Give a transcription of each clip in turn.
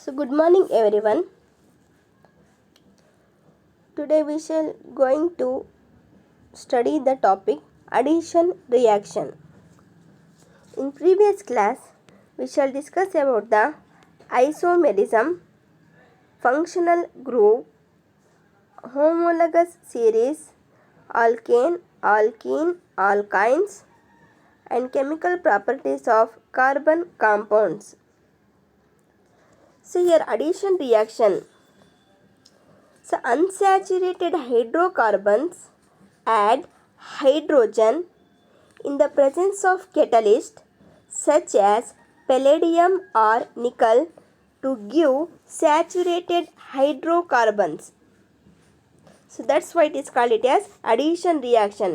So good morning everyone. Today we shall going to study the topic addition reaction. In previous class we shall discuss about the isomerism, functional group, homologous series, alkane, alkene, alkynes and chemical properties of carbon compounds. So here addition reaction. So unsaturated hydrocarbons add hydrogen in the presence of catalyst such as palladium or nickel to give saturated hydrocarbons. So that's why it is called it as addition reaction.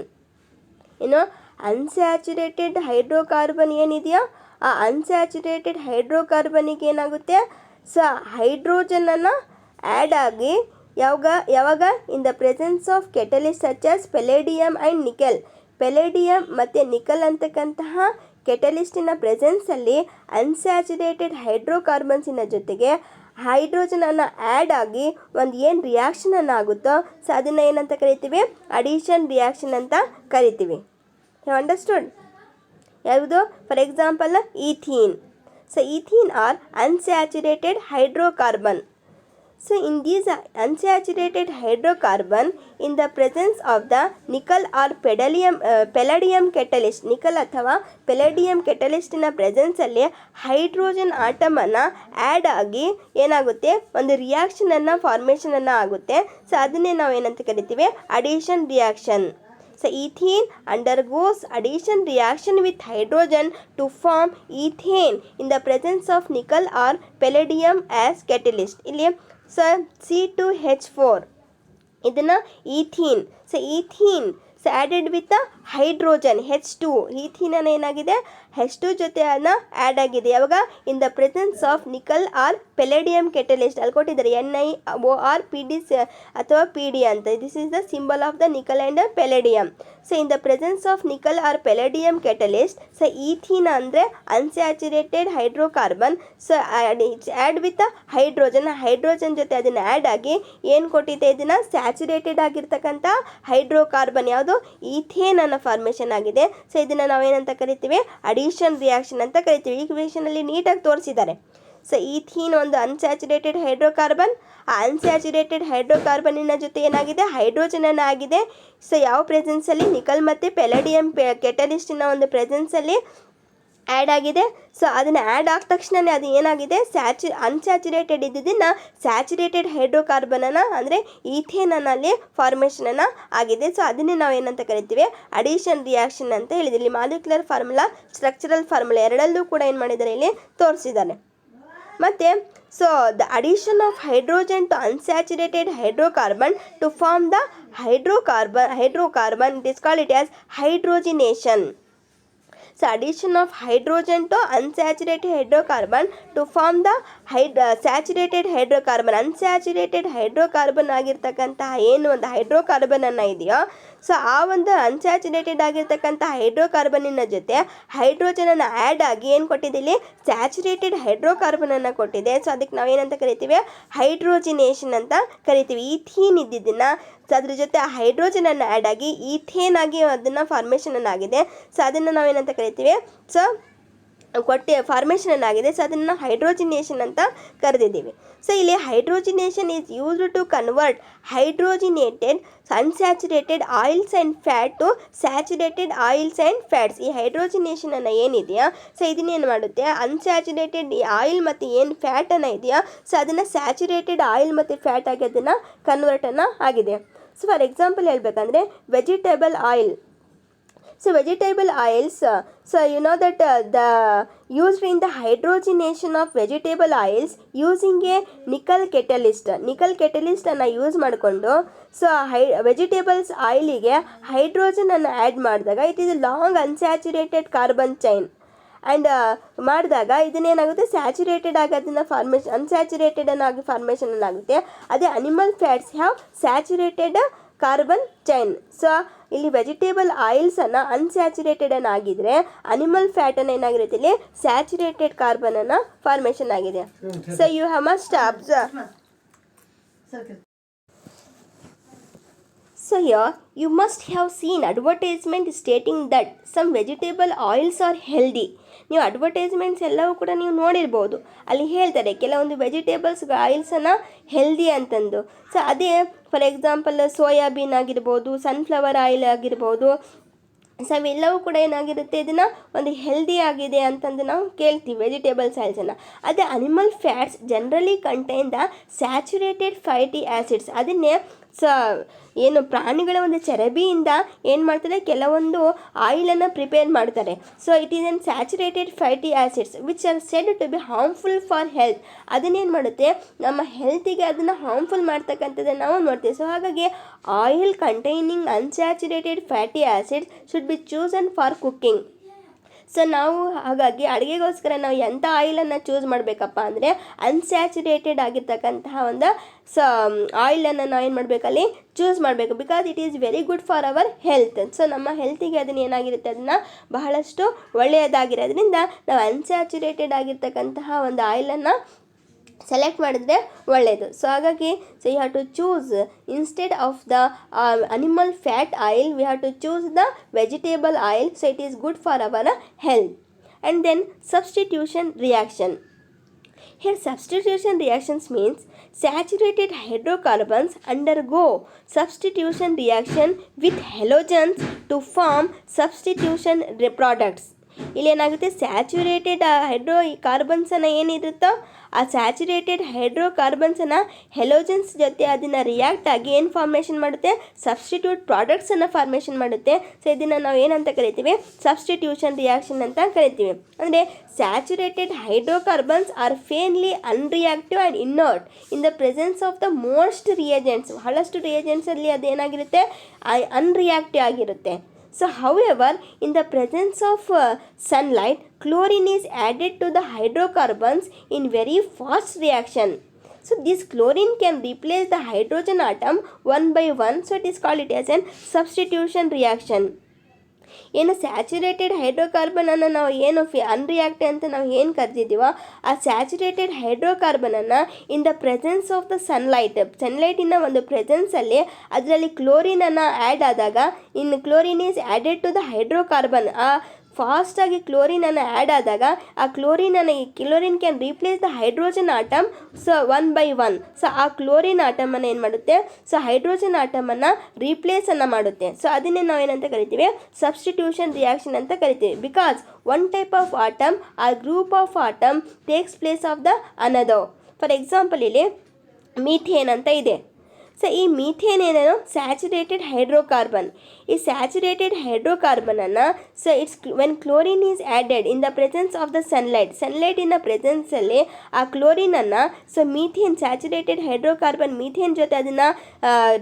Unsaturated hydrocarbon ಏನಿದೆಯಾ ಆ unsaturated ಹೈಡ್ರೋಕಾರ್ಬನಿಗೆ ಏನಾಗುತ್ತೆ ಹೈಡ್ರೋಜನನ್ನು add ಆಗಿ ಯಾವಾಗ in the presence of catalyst such as palladium and nickel. Palladium ಮತ್ತು nickel ಅಂತಕ್ಕಂತಹ ಕೆಟಲಿಸ್ಟಿನ ಪ್ರೆಸೆನ್ಸಲ್ಲಿ unsaturated ಹೈಡ್ರೋಕಾರ್ಬನ್ಸಿನ ಜೊತೆಗೆ ಹೈಡ್ರೋಜನನ್ನು ಆ್ಯಡ್ ಆಗಿ ಒಂದು ಏನು ರಿಯಾಕ್ಷನನ್ನು ಆಗುತ್ತೋ ಅದನ್ನು ಏನಂತ ಕರಿತೀವಿ, ಅಡಿಷನ್ ರಿಯಾಕ್ಷನ್ ಅಂತ ಕರಿತೀವಿ. Have understood? ಯಾವುದು? For example ethene. Ethene are unsaturated hydrocarbon. In these unsaturated hydrocarbon, in the presence of the nickel or palladium catalyst, nickel ಅಥವಾ palladium catalystನ ಪ್ರೆಸೆನ್ಸಲ್ಲಿ ಹೈಡ್ರೋಜನ್ ಆಟಮನ್ನು ಆ್ಯಡ್ ಆಗಿ ಏನಾಗುತ್ತೆ, ಒಂದು ರಿಯಾಕ್ಷನನ್ನು ಫಾರ್ಮೇಷನನ್ನು ಆಗುತ್ತೆ. ಅದನ್ನೇ ನಾವು ಏನಂತ ಕರಿತೀವಿ, addition reaction. Ethene undergoes addition reaction with hydrogen to form ethane in the presence of nickel or palladium as catalyst. ಇಲ್ಲಿ C2H4 ಇದನ್ನು ethene. Ethene added with hydrogen H2. ಈಥೀನನ್ನು ಏನಾಗಿದೆ, H2 ಜೊತೆ ಆ್ಯಡ್ ಆಗಿದೆ. ಯಾವಾಗ? In the presence of nickel or palladium catalyst. ಅಲ್ಲಿ ಕೊಟ್ಟಿದ್ದಾರೆ NiOr PD ಅಥವಾ PD ಅಂತ. This is the symbol of the nickel and palladium. In the presence of nickel or palladium catalyst ethene ಅಂದರೆ unsaturated hydrocarbon. Add with hydrogen ಜೊತೆ ಅದನ್ನು add ಆಗಿ ಏನು ಕೊಟ್ಟಿದೆ, ಇದನ್ನು ಸ್ಯಾಚುರೇಟೆಡ್ ಆಗಿರ್ತಕ್ಕಂಥ ಹೈಡ್ರೋಕಾರ್ಬನ್ ಯಾವುದು, ಈಥೇನ್ ಅನ್ನೋ ಫಾರ್ಮೇಷನ್ ಆಗಿದೆ. ಇದನ್ನು ನಾವೇನಂತ ಕರಿತೀವಿ, ಅಡಿಷನ್ ರಿಯಾಕ್ಷನ್ ಅಂತ ಕರಿತೀವಿ. ಈಕ್ವೇಷನಲ್ಲಿ ನೀಟಾಗಿ ತೋರಿಸಿದ್ದಾರೆ. ಈಥೀನ್ ಒಂದು ಅನ್ಸ್ಯಾಚುರೇಟೆಡ್ ಹೈಡ್ರೋಕಾರ್ಬನ್. ಆ ಅನ್ಸ್ಯಾಚುರೇಟೆಡ್ ಹೈಡ್ರೋಕಾರ್ಬನಿನ ಜೊತೆ ಏನಾಗಿದೆ, ಹೈಡ್ರೋಜನನ್ನು ಆಗಿದೆ. ಯಾವ ಪ್ರೆಸೆನ್ಸಲ್ಲಿ, ನಿಕಲ್ ಮತ್ತು ಪೆಲಡಿಯಂ ಕೆಟಲಿಸ್ಟಿನ ಒಂದು ಪ್ರೆಸೆನ್ಸಲ್ಲಿ ಆ್ಯಡ್ ಆಗಿದೆ. ಅದನ್ನು ಆ್ಯಡ್ ಆದ ತಕ್ಷಣವೇ ಅದು ಏನಾಗಿದೆ, ಅನ್ಸ್ಯಾಚುರೇಟೆಡ್ ಇದ್ದಿದ್ದನ್ನು ಸ್ಯಾಚುರೇಟೆಡ್ ಹೈಡ್ರೋಕಾರ್ಬನನ್ನು ಅಂದರೆ ಈಥೇನಲ್ಲಿ ಫಾರ್ಮೇಷನನ್ನು ಆಗಿದೆ. ಅದನ್ನೇ ನಾವು ಏನಂತ ಕರಿತೀವಿ, ಅಡಿಷನ್ ರಿಯಾಕ್ಷನ್ ಅಂತ ಹೇಳಿದ್ವಿ. ಇಲ್ಲಿ ಮಾಲಿಕ್ಯುಲರ್ ಫಾರ್ಮುಲಾ, ಸ್ಟ್ರಕ್ಚರಲ್ ಫಾರ್ಮುಲಾ ಎರಡಲ್ಲೂ ಕೂಡ ಏನು ಮಾಡಿದ್ದಾರೆ, ಇಲ್ಲಿ ತೋರಿಸಿದ್ದಾರೆ. ಮತ್ತು the addition of hydrogen to unsaturated hydrocarbon to form the hydrocarbon it is called it as hydrogenation. Addition of hydrogen to unsaturated hydrocarbon to form the saturated hydrocarbon. Unsaturated hydrocarbon ಆಗಿರ್ತಕ್ಕಂತಹ ಏನು ಒಂದು ಹೈಡ್ರೋಕಾರ್ಬನನ್ನು ಇದೆಯೋ ಆ ಒಂದು ಅನ್ಸ್ಯಾಚುರೇಟೆಡ್ ಆಗಿರ್ತಕ್ಕಂಥ ಹೈಡ್ರೋಕಾರ್ಬನಿನ ಜೊತೆ ಹೈಡ್ರೋಜನನ್ನು add ಆಗಿ ಏನು ಕೊಟ್ಟಿದೆ, ಇಲ್ಲಿ ಸ್ಯಾಚುರೇಟೆಡ್ ಹೈಡ್ರೋಕಾರ್ಬನನ್ನು ಕೊಟ್ಟಿದೆ. ಅದಕ್ಕೆ ನಾವೇನಂತ ಕರಿತೀವಿ, ಹೈಡ್ರೋಜಿನೇಷನ್ ಅಂತ ಕರಿತೀವಿ. ಈಥೀನ್ ಇದ್ದಿದ್ದನ್ನು ಅದ್ರ ಜೊತೆ ಹೈಡ್ರೋಜನನ್ನು ಆ್ಯಡ್ ಆಗಿ ಈಥೇನ್ ಆಗಿ ಅದನ್ನು ಫಾರ್ಮೇಷನನ್ನು ಆಗಿದೆ. ಅದನ್ನು ನಾವೇನಂತ ಕರಿತೀವಿ, ಫಾರ್ಮೇಷನ್ ಆಗಿದೆ. ಅದನ್ನು ಹೈಡ್ರೋಜಿನೇಷನ್ ಅಂತ ಕರೆದಿದ್ದೀವಿ. ಇಲ್ಲಿ hydrogenation is used to convert hydrogenated unsaturated oils and fat to saturated oils and fats. ಈ ಹೈಡ್ರೋಜಿನೇಷನನ್ನು ಏನಿದೆಯಾ ಇದನ್ನೇನು ಮಾಡುತ್ತೆ, ಅನ್ಸ್ಯಾಚುರೇಟೆಡ್ ಆಯಿಲ್ ಮತ್ತು ಏನು ಫ್ಯಾಟನ್ನು ಇದೆಯಾ ಅದನ್ನು ಸ್ಯಾಚುರೇಟೆಡ್ ಆಯಿಲ್ ಮತ್ತು ಫ್ಯಾಟ್ ಆಗಿ ಅದನ್ನು ಕನ್ವರ್ಟನ್ನು ಆಗಿದೆ. ಫಾರ್ ಎಕ್ಸಾಂಪಲ್ ಹೇಳಬೇಕಂದ್ರೆ vegetable oil. vegetable oils, you know that the used in the hydrogenation of vegetable oils using a nickel catalyst ಅನ್ನು ಯೂಸ್ ಮಾಡಿಕೊಂಡು ವೆಜಿಟೇಬಲ್ಸ್ ಆಯಿಲಿಗೆ ಹೈಡ್ರೋಜನನ್ನು ಆ್ಯಡ್ ಮಾಡಿದಾಗ it is long unsaturated carbon chain and ಮಾಡಿದಾಗ ಇದನ್ನೇನಾಗುತ್ತೆ, saturated ಆಗಿ ಅದನ್ನು unsaturated ಆಗಿ formation ಆಗುತ್ತೆ. ಅದೇ animal fats have saturated carbon chain. So ಇಲ್ಲಿ ವೆಜಿಟೇಬಲ್ ಆಯಿಲ್ಸನ್ನು ಅನ್ಸ್ಯಾಚುರೇಟೆಡ್ ಆಗಿದ್ರೆ ಅನಿಮಲ್ ಫ್ಯಾಟನ್ನು ಏನಾಗಿರುತ್ತೆ ಇಲ್ಲಿ ಸ್ಯಾಚುರೇಟೆಡ್ ಕಾರ್ಬನನ್ನು ಫಾರ್ಮೇಷನ್ ಆಗಿದೆ. So you have must observe. So here you must have seen advertisement stating that some vegetable oils are healthy. ನೀವು advertisements ಎಲ್ಲವೂ ಕೂಡ ನೀವು ನೋಡಿರ್ಬೋದು. ಅಲ್ಲಿ ಹೇಳ್ತಾರೆ ಕೆಲವೊಂದು ವೆಜಿಟೇಬಲ್ಸ್ ಆಯಿಲ್ಸನ್ನು ಹೆಲ್ದಿ ಅಂತಂದು. ಸೊ ಅದೇ ಫಾರ್ ಎಕ್ಸಾಂಪಲ್ ಸೋಯಾಬೀನ್ ಆಗಿರ್ಬೋದು, ಸನ್ಫ್ಲವರ್ ಆಯಿಲ್ ಆಗಿರ್ಬೋದು. ಸೊ ಅವೆಲ್ಲವೂ ಕೂಡ ಏನಾಗಿರುತ್ತೆ, ಇದನ್ನು ಒಂದು ಹೆಲ್ದಿ ಆಗಿದೆ ಅಂತಂದು ನಾವು ಕೇಳ್ತೀವಿ ವೆಜಿಟೇಬಲ್ಸ್ ಆಯಿಲ್ಸನ್ನು. ಅದೇ animal fats generally contain the saturated fatty acids. ಅದನ್ನೇ ಏನು ಪ್ರಾಣಿಗಳ ಒಂದು ಚರಬಿಯಿಂದ ಏನು ಮಾಡ್ತಾರೆ, ಕೆಲವೊಂದು ಆಯಿಲನ್ನು ಪ್ರಿಪೇರ್ ಮಾಡ್ತಾರೆ. So it is an saturated fatty acids which are said to be harmful for health. ಅದನ್ನೇನು ಮಾಡುತ್ತೆ, ನಮ್ಮ ಹೆಲ್ತಿಗೆ ಅದನ್ನು ಹಾರ್ಮ್ಫುಲ್ ಮಾಡ್ತಕ್ಕಂಥದ್ದನ್ನು ನಾವು ನೋಡ್ತೀವಿ. ಸೊ ಹಾಗಾಗಿ oil containing unsaturated fatty acids should be chosen for cooking. So ನಾವು ಹಾಗಾಗಿ ಅಡುಗೆಗೋಸ್ಕರ ನಾವು ಎಂಥ ಆಯಿಲನ್ನು ಚೂಸ್ ಮಾಡಬೇಕಪ್ಪ ಅಂದರೆ ಅನ್ಸ್ಯಾಚುರೇಟೆಡ್ ಆಗಿರ್ತಕ್ಕಂತಹ ಒಂದು ಆಯಿಲನ್ನು ನಾವು ಏನು ಮಾಡಬೇಕಲ್ಲಿ ಚೂಸ್ ಮಾಡಬೇಕು. Because it is very good for our health. So ನಮ್ಮ ಹೆಲ್ತಿಗೆ ಅದನ್ನು ಏನಾಗಿರುತ್ತೆ, ಅದನ್ನು ಬಹಳಷ್ಟು ಒಳ್ಳೆಯದಾಗಿರೋದ್ರಿಂದ ನಾವು ಅನ್ಸ್ಯಾಚುರೇಟೆಡ್ ಆಗಿರ್ತಕ್ಕಂತಹ ಒಂದು ಆಯಿಲನ್ನು ಸೆಲೆಕ್ಟ್ ಮಾಡಿದ್ರೆ ಒಳ್ಳೆಯದು. ಸೊ ಹಾಗಾಗಿ so you have to choose instead of the animal fat oil we have to choose the vegetable oil. So it is good for our health. And then substitution reaction. Here substitution reactions means saturated hydrocarbons undergo substitution reaction with halogens to form substitution products. ಇಲ್ಲಿ ಏನಾಗುತ್ತೆ, saturated ಕಾರ್ಬನ್ಸನ್ನು ಏನಿರುತ್ತೋ ಆ saturated ಹೈಡ್ರೋಕಾರ್ಬನ್ಸನ್ನು ಹೆಲೋಜನ್ಸ್ ಜೊತೆ ಅದನ್ನು react ಆಗಿ ಏನು formation ಮಾಡುತ್ತೆ, substitute ಪ್ರಾಡಕ್ಟ್ಸನ್ನು formation ಮಾಡುತ್ತೆ. ಸೊ ಇದನ್ನು ನಾವು ಏನಂತ ಕರಿತೀವಿ, ಸಬ್ಸ್ಟಿಟ್ಯೂಷನ್ ರಿಯಾಕ್ಷನ್ ಅಂತ ಕರಿತೀವಿ. ಅಂದರೆ saturated hydrocarbons are fairly unreactive and inert in the presence of the most reagents. ಬಹಳಷ್ಟು ರಿಯೇಜೆಂಟ್ಸಲ್ಲಿ ಅದೇನಾಗಿರುತ್ತೆ, ಅನ್ರಿಯಾಕ್ಟಿವ್ ಆಗಿರುತ್ತೆ. So however, in the presence of sunlight, chlorine is added to the hydrocarbons in very fast reaction. So this chlorine can replace the hydrogen atom one by one. So it is called it as an substitution reaction. ಏನು saturated ಹೈಡ್ರೋಕಾರ್ಬನನ್ನು ನಾವು ಏನು unreactive ಅಂತ ನಾವು ಏನು ಕರೆದಿದ್ದೀವೋ ಆ saturated ಹೈಡ್ರೋಕಾರ್ಬನನ್ನು in the presence of the ಸನ್ಲೈಟಿನ ಒಂದು ಪ್ರೆಸೆನ್ಸಲ್ಲಿ ಅದರಲ್ಲಿ ಕ್ಲೋರಿನನ್ನು ಆ್ಯಡ್ ಆದಾಗ ಇನ್ನು chlorine is added to the hydrocarbon. ಆ ಫಾಸ್ಟಾಗಿ ಕ್ಲೋರಿನನ್ನು ಆ್ಯಡ್ ಆದಾಗ ಆ chlorine can replace the hydrogen atom one by one. So ಆ ಕ್ಲೋರಿನ್ ಆಟಮನ್ನು ಏನು ಮಾಡುತ್ತೆ, ಸೊ ಹೈಡ್ರೋಜನ್ ಆಟಮನ್ನು ರೀಪ್ಲೇಸನ್ನು ಮಾಡುತ್ತೆ. ಸೊ ಅದನ್ನೇ ನಾವು ಏನಂತ ಕರಿತೀವಿ, ಸಬ್ಸ್ಟಿಟ್ಯೂಷನ್ ರಿಯಾಕ್ಷನ್ ಅಂತ ಕರಿತೀವಿ. Because one type of atom or group of atom takes place of the another. For example ಇಲ್ಲಿ ಮೀಥೇನ್ ಅಂತ ಇದೆ. ಸೊ ಈ ಮೀಥೇನ್ ಏನೇನು, ಸ್ಯಾಚುರೇಟೆಡ್ ಹೈಡ್ರೋಕಾರ್ಬನ್. ಈ ಸ್ಯಾಚುರೇಟೆಡ್ ಹೈಡ್ರೋಕಾರ್ಬನನ್ನು so it's when chlorine is added in the presence of the ಸನ್ಲೈಟಿನ ಪ್ರೆಸೆನ್ಸಲ್ಲಿ ಆ ಕ್ಲೋರಿನನ್ನು so methane saturated hydrocarbon methane ಜೊತೆ ಅದನ್ನು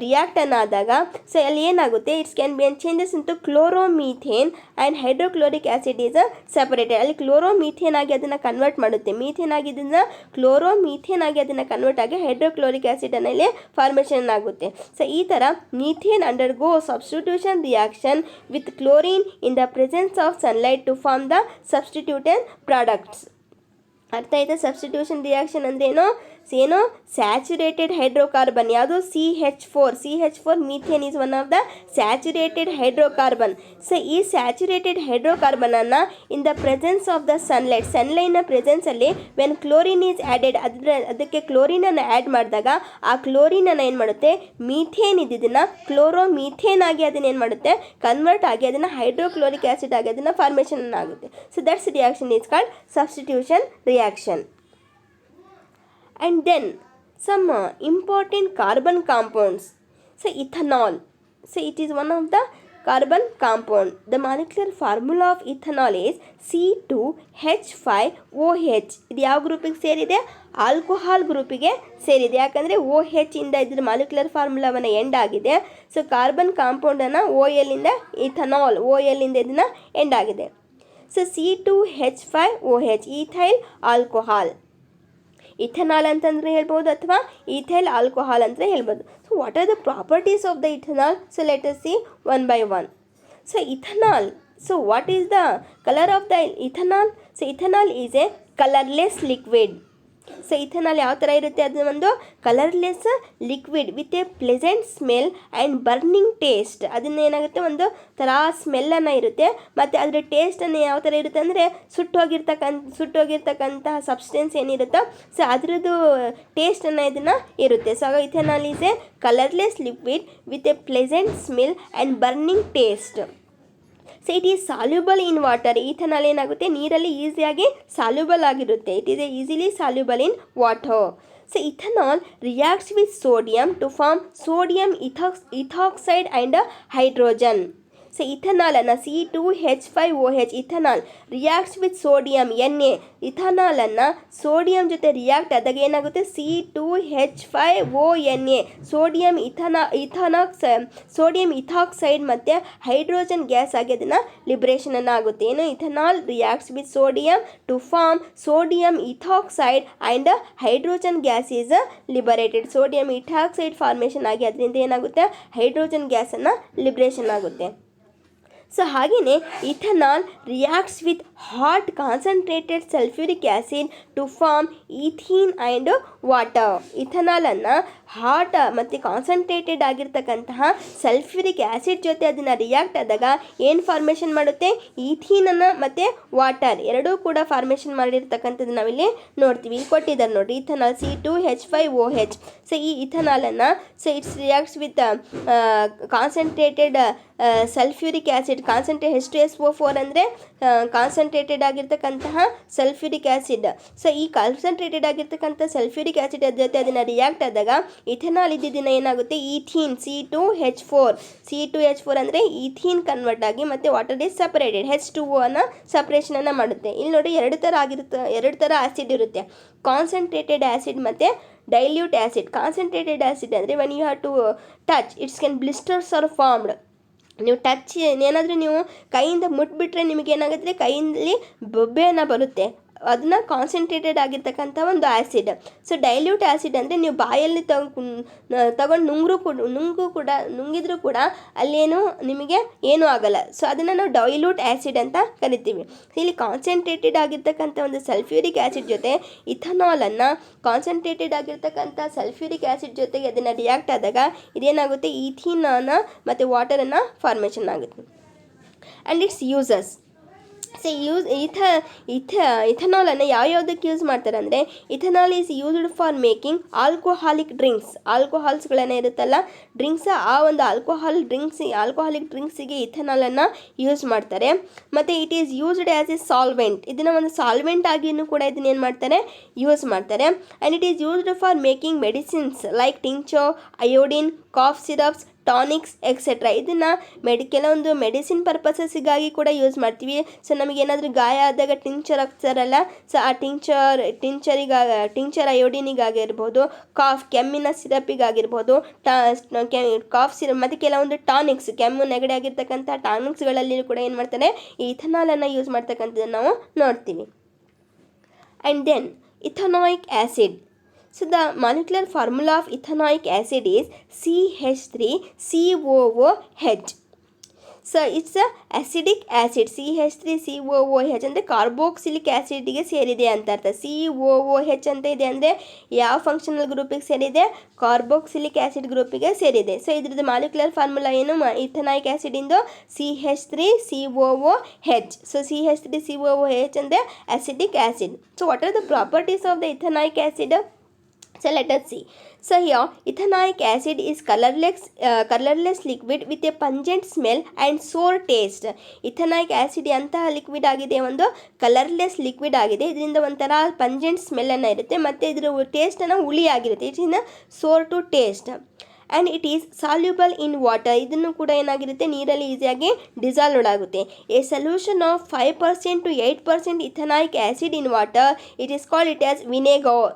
ರಿಯಾಕ್ಟನ್ನು ಆದಾಗ ಸೊ ಅಲ್ಲಿ ಏನಾಗುತ್ತೆ, it's can be changes into chloromethane and hydrochloric acid is separated. ಅಲ್ಲಿ ಕ್ಲೋರೋಮೀಥೇನ್ ಆಗಿ ಅದನ್ನು ಕನ್ವರ್ಟ್ ಮಾಡುತ್ತೆ. ಮೀಥೇನ್ ಆಗಿದ್ದನ್ನು ಕ್ಲೋರೋಮೀಥೇನ್ ಆಗಿ ಅದನ್ನು ಕನ್ವರ್ಟ್ ಆಗಿ ಹೈಡ್ರೋಕ್ಲೋರಿಕ್ ಆ್ಯಸಿಡನ್ನು ಇಲ್ಲಿ ಫಾರ್ಮೇಷನ್ ಆಗುತ್ತೆ. ಸೊ ಈ ಥರ methane undergo substitution reaction with chlorine in the presence of sunlight to form the substituted products. ಅರ್ಥ ಆಯ್ತಾ? ಸಬ್ಸ್ಟಿಟ್ಯೂಷನ್ ರಿಯಾಕ್ಷನ್ ಅಂದರೆ ಏನು, ಸ್ಯಾಚುರೇಟೆಡ್ ಹೈಡ್ರೋಕಾರ್ಬನ್ ಯಾವುದು, CH4 methane is one of the saturated hydrocarbon. So ಈ saturated ಹೈಡ್ರೋಕಾರ್ಬನನ್ನು in the presence of the ಸನ್ಲೈಟ್ನ ಪ್ರೆಸೆನ್ಸಲ್ಲಿ when chlorine is added ಅದಕ್ಕೆ ಕ್ಲೋರಿನನ್ನು ಆ್ಯಡ್ ಮಾಡಿದಾಗ ಆ ಕ್ಲೋರಿನನ್ನು ಏನು ಮಾಡುತ್ತೆ, ಮೀಥೇನ್ ಇದ್ದಿದ್ದನ್ನು ಕ್ಲೋರೋಮೀಥೇನ್ ಆಗಿ ಅದನ್ನು ಏನು ಮಾಡುತ್ತೆ, ಕನ್ವರ್ಟ್ ಆಗಿ ಅದನ್ನು ಹೈಡ್ರೋಕ್ಲೋರಿಕ್ ಆ್ಯಸಿಡ್ ಆಗಿ ಅದನ್ನು ಫಾರ್ಮೇಷನ್ ಆಗುತ್ತೆ. So that's reaction is called substitution reaction. And then some important carbon compounds. So ethanol, so it is one of the carbon compound. The molecular formula of ethanol is C2H5OH. ಇದು ಯಾವ ಗ್ರೂಪಿಗೆ ಸೇರಿದೆ, alcohol ಗ್ರೂಪಿಗೆ ಸೇರಿದೆ. ಯಾಕಂದರೆ OH ಇಂದ ಇದ್ರ molecular ಫಾರ್ಮುಲಾವನ್ನು end ಆಗಿದೆ. So carbon ಕಾಂಪೌಂಡನ್ನು OL ಇಂದ ethanol, OL ಇಂದ ಇದನ್ನು ಎಂಡ್ ಆಗಿದೆ. So C2H5OH ethyl alcohol. Ethanol ಅಂತಂದರೆ ಹೇಳ್ಬೋದು ಅಥವಾ ಈಥೈಲ್ ಆಲ್ಕೋಹಾಲ್ ಅಂತ ಹೇಳ್ಬೋದು. So what are the properties of the ethanol? So let us see one by one. So ethanol, so what is the color of the ethanol? So ethanol is a colorless liquid. So ethanol ಯಾವ ಥರ ಇರುತ್ತೆ, ಅದು ಒಂದು colourless liquid with a pleasant smell and burning taste. ಅದನ್ನ ಏನಾಗುತ್ತೆ, ಒಂದು ಥರ ಸ್ಮೆಲ್ಲನ್ನು ಇರುತ್ತೆ, ಮತ್ತು ಅದರ ಟೇಸ್ಟನ್ನು ಯಾವ ಥರ ಇರುತ್ತೆ ಅಂದರೆ ಸುಟ್ಟೋಗಿರ್ತಕ್ಕಂತಹ ಸಬ್ಸ್ಟೆನ್ಸ್ ಏನಿರುತ್ತೋ ಸೊ ಅದರದ್ದು ಟೇಸ್ಟನ್ನು ಇದನ್ನು ಇರುತ್ತೆ. ಸೊ ಆಗ ethanol is a colourless liquid with a pleasant smell and burning taste. So it is soluble in water. Ethanol ಏನಾಗುತ್ತೆ, ನೀರಲ್ಲಿ ಈಸಿಯಾಗಿ ಸಾಲ್ಯುಬಲ್ ಆಗಿರುತ್ತೆ. It is easily soluble in water. So ethanol reacts with sodium to form sodium ethoxide and hydrogen. So ಇಥನಾಲನ್ನು C2H5OH ethanol reacts with sodium Na. ಇಥನಾಲನ್ನು sodium ಜೊತೆ react ಆದಾಗ ಏನಾಗುತ್ತೆ, C2H5ONa sodium ಇಥಾಕ್ಸೈಡ್ ಮತ್ತು ಹೈಡ್ರೋಜನ್ ಗ್ಯಾಸ್ ಆಗಿ ಅದನ್ನು ಲಿಬ್ರೇಷನನ್ನು ಆಗುತ್ತೆ. ಏನು, ethanol reacts with sodium to form sodium ethoxide and hydrogen gas is liberated. Sodium ethoxide formation ಆಗಿ ಅದರಿಂದ ಏನಾಗುತ್ತೆ, ಹೈಡ್ರೋಜನ್ ಗ್ಯಾಸನ್ನು ಲಿಬ್ರೇಷನ್ ಆಗುತ್ತೆ. ಸೊ ಹಾಗೆಯೇ ethanol reacts with hot concentrated sulphuric acid to form ethene and water. ಇಥನಾಲನ್ನು hot ಮತ್ತು concentrated ಆಗಿರ್ತಕ್ಕಂತಹ sulphuric acid ಜೊತೆ ಅದನ್ನು ರಿಯಾಕ್ಟ್ ಆದಾಗ ಏನು ಫಾರ್ಮೇಷನ್ ಮಾಡುತ್ತೆ, ಈಥೀನನ್ನು ಮತ್ತು ವಾಟರ್ ಎರಡೂ ಕೂಡ ಫಾರ್ಮೇಷನ್ ಮಾಡಿರ್ತಕ್ಕಂಥದ್ದು ನಾವಿಲ್ಲಿ ನೋಡ್ತೀವಿ. ಇಲ್ಲಿ ಕೊಟ್ಟಿದ್ದಾರೆ ನೋಡಿರಿ, ಇಥನಾಲ್ C2H5OH. ಸೊ ಈ ಇಥನಾಲನ್ನು it's reacts with concentrated sulphuric acid. H2SO4 ಅಂದರೆ ಕಾನ್ಸಂಟ್ರೇಟೆಡ್ ಆಗಿರ್ತಕ್ಕಂತಹ ಸಲ್ಫ್ಯೂರಿಕ್ ಆ್ಯಸಿಡ್. ಸೊ ಈ ಕಾನ್ಸಂಟ್ರೇಟೆಡ್ ಆಗಿರ್ತಕ್ಕಂಥ ಸಲ್ಫ್ಯೂರಿಕ್ ಆ್ಯಸಿಡ್ ಜೊತೆ ಅದನ್ನು ರಿಯಾಕ್ಟ್ ಆದಾಗ ಇಥನಾಲ್ ಇದ್ದಿದ್ದನ್ನು ಏನಾಗುತ್ತೆ, ಈಥೀನ್ C2H4 ಅಂದರೆ ಈಥೀನ್ ಕನ್ವರ್ಟ್ ಆಗಿ ಮತ್ತು ವಾಟರ್ ಈಸ್ ಸಪರೇಟೆಡ್ H2O ಅನ್ನು ಸಪ್ರೇಷನನ್ನು ಮಾಡುತ್ತೆ. ಇಲ್ಲಿ ನೋಡಿ ಎರಡು ಥರ ಆ್ಯಸಿಡ್ ಇರುತ್ತೆ, ಕಾನ್ಸಂಟ್ರೇಟೆಡ್ ಆ್ಯಸಿಡ್ ಮತ್ತು ಡೈಲ್ಯೂಟ್ ಆ್ಯಸಿಡ್. ಕಾನ್ಸಂಟ್ರೇಟೆಡ್ ಆ್ಯಸಿಡ್ ಅಂದರೆ when you have to touch it's can blisters are formed. ನೀವು ಟಚ್ ಏನಾದರೂ ನೀವು ಕೈಯಿಂದ ಮುಟ್ಬಿಟ್ರೆ ನಿಮಗೇನಾಗುತ್ತೆ, ಕೈಯಲ್ಲಿ ಬೊಬ್ಬೆಯನ್ನು ಬರುತ್ತೆ. ಅದನ್ನ ಕಾನ್ಸಂಟ್ರೇಟೆಡ್ ಆಗಿರ್ತಕ್ಕಂಥ ಒಂದು ಆ್ಯಸಿಡ್. ಸೊ ಡೈಲ್ಯೂಟ್ ಆ್ಯಸಿಡ್ ಅಂದರೆ ನೀವು ಬಾಯಲ್ಲಿ ತಗೊಂಡು ನುಂಗಿದ್ರೂ ಕೂಡ ಅಲ್ಲೇನು ನಿಮಗೆ ಏನೂ ಆಗಲ್ಲ. ಸೊ ಅದನ್ನು ನಾವು ಡೈಲ್ಯೂಟ್ ಆ್ಯಸಿಡ್ ಅಂತ ಕರಿತೀವಿ. ಇಲ್ಲಿ ಕಾನ್ಸಂಟ್ರೇಟೆಡ್ ಆಗಿರ್ತಕ್ಕಂಥ ಒಂದು ಸಲ್ಫ್ಯೂರಿಕ್ ಆ್ಯಸಿಡ್ ಜೊತೆ ಇಥನಾಲನ್ನು ಕಾನ್ಸಂಟ್ರೇಟೆಡ್ ಆಗಿರ್ತಕ್ಕಂಥ ಸಲ್ಫ್ಯೂರಿಕ್ ಆ್ಯಸಿಡ್ ಜೊತೆಗೆ ಅದನ್ನು ರಿಯಾಕ್ಟ್ ಆದಾಗ ಇದೇನಾಗುತ್ತೆ, ಈಥೀನನ್ನು ಮತ್ತು ವಾಟರನ್ನು ಫಾರ್ಮೇಷನ್ ಆಗುತ್ತೆ. And it's uses. ಸೊ ಇಥನಾಲನ್ನು ಯಾವ್ಯಾವುದಕ್ಕೆ ಯೂಸ್ ಮಾಡ್ತಾರೆ ಅಂದರೆ, ethanol is used for making alcoholic drinks. ಆಲ್ಕೋಹಾಲ್ಸ್ಗಳನ್ನ ಇರುತ್ತಲ್ಲ ಡ್ರಿಂಕ್ಸ್, ಆ ಒಂದು ಆಲ್ಕೋಹಾಲಿಕ್ ಡ್ರಿಂಕ್ಸಿಗೆ ಇಥನಾಲನ್ನು ಯೂಸ್ ಮಾಡ್ತಾರೆ. ಮತ್ತು it is used as A solvent. ಇದನ್ನು ಒಂದು ಸಾಲ್ವೆಂಟ್ ಆಗಿಯೂ ಕೂಡ ಇದನ್ನ ಏನು ಮಾಡ್ತಾರೆ, ಯೂಸ್ ಮಾಡ್ತಾರೆ. And it is used for making medicines like tincture, iodine, cough syrups, tonics etcetera. ಇದನ್ನು ಕೆಲವೊಂದು ಮೆಡಿಸಿನ್ ಪರ್ಪಸಸ್ಸಿಗಾಗಿ ಕೂಡ ಯೂಸ್ ಮಾಡ್ತೀವಿ. ಸೊ ನಮಗೇನಾದರೂ ಗಾಯ ಆದಾಗ ಟಿಂಕ್ಚರ್ ಹಾಕ್ತಾರಲ್ಲ, ಸೊ ಆ ಟಿಂಕ್ಚರ್ ಅಯೋಡಿನಿಗಾಗಿರ್ಬೋದು, ಕೆಮ್ಮಿನ ಸಿರಪಿಗಾಗಿರ್ಬೋದು, ಕಾಫ್ ಸಿರಪ್ ಮತ್ತು ಕೆಲವೊಂದು ಟಾನಿಕ್ಸ್, ಕೆಮ್ಮು ನೆಗಡಿ ಆಗಿರ್ತಕ್ಕಂಥ ಟಾನಿಕ್ಸ್ಗಳಲ್ಲಿ ಕೂಡ ಏನು ಮಾಡ್ತಾರೆ, ಈ ಇಥನಾಲನ್ನು ಯೂಸ್ ಮಾಡ್ತಕ್ಕಂಥದ್ದನ್ನು ನಾವು ನೋಡ್ತೀವಿ. And then ethanoic acid. So the molecular formula of ethanoic acid is CH3COOH. So it's acidic acid. CH3COOH ಅಂದರೆ ಕಾರ್ಬೋಕ್ಸಿಲಿಕ್ ಆ್ಯಸಿಡ್ಗೆ ಸೇರಿದೆ ಅಂತ ಅರ್ಥ. COOH ಅಂತ ಇದೆ ಅಂದರೆ ಯಾವ ಫಂಕ್ಷನಲ್ ಗ್ರೂಪಿಗೆ ಸೇರಿದೆ, ಕಾರ್ಬೋಕ್ಸಿಲಿಕ್ ಆ್ಯಸಿಡ್ ಗ್ರೂಪಿಗೆ ಸೇರಿದೆ. ಸೊ ಇದ್ರದ್ದು ಮಾಲಿಕ್ಯುಲರ್ ಫಾರ್ಮುಲಾ ಏನು, ಇಥನಾಯಿಕ್ ಆ್ಯಸಿಡಿಂದು CH3COOH. ಸೊ CH3COOH ಅಂದರೆ acidic acid. So what are the properties of the ethanoic acid? So let us see. So here ethanoic acid is colorless liquid with a pungent smell and sour taste. Ethanoic acid ಅಂತಹ liquid ಆಗಿದೆ, ಒಂದು colourless liquid ಆಗಿದೆ. ಇದರಿಂದ ಒಂಥರ pungent ಸ್ಮೆಲ್ಲನ್ನು ಇರುತ್ತೆ ಮತ್ತು ಇದರ ಟೇಸ್ಟನ್ನು ಹುಳಿ ಆಗಿರುತ್ತೆ. It is sour to taste. And it is soluble in water. ಇದನ್ನು ಕೂಡ ಏನಾಗಿರುತ್ತೆ, ನೀರಲ್ಲಿ ಈಸಿಯಾಗಿ ಡಿಸಾಲ್ವ್ಡ್ ಆಗುತ್ತೆ. A solution of 5% to 8% ethanoic acid in water, it is called it as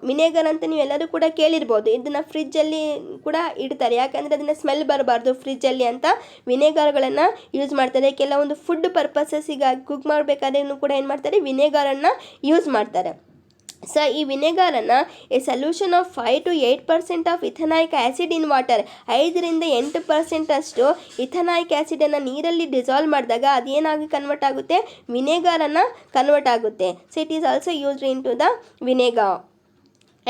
vinegar ಅಂತ ನೀವು ಎಲ್ಲರೂ ಕೂಡ ಕೇಳಿರ್ಬೋದು. ಇದನ್ನು ಫ್ರಿಜ್ಜಲ್ಲಿ ಕೂಡ ಇಡ್ತಾರೆ, ಯಾಕಂದರೆ ಅದನ್ನು ಸ್ಮೆಲ್ ಬರಬಾರ್ದು ಫ್ರಿಜ್ಜಲ್ಲಿ ಅಂತ ವಿನೆಗರ್ಗಳನ್ನು ಯೂಸ್ ಮಾಡ್ತಾರೆ. ಕೆಲವೊಂದು ಫುಡ್ ಪರ್ಪಸಸ್ಸಿಗಾಗಿ ಕುಕ್ ಮಾಡಬೇಕಾದ್ರೂ ಕೂಡ ಏನು ಮಾಡ್ತಾರೆ, ವಿನೆಗರನ್ನು ಯೂಸ್ ಮಾಡ್ತಾರೆ. ಸೊ ಈ ವಿನೆಗಾರನ್ನು a solution of 5 to 8% of ethanoic acid in water, 5% ಅಷ್ಟು ಇಥನಾಯಿಕ್ ಆ್ಯಸಿಡನ್ನು ನೀರಲ್ಲಿ ಡಿಸಾಲ್ವ್ ಮಾಡಿದಾಗ ಅದೇನಾಗಿ ಕನ್ವರ್ಟ್ ಆಗುತ್ತೆ, ವಿನೆಗಾರನ್ನು ಕನ್ವರ್ಟ್ ಆಗುತ್ತೆ. So it is also used in to the vinegar.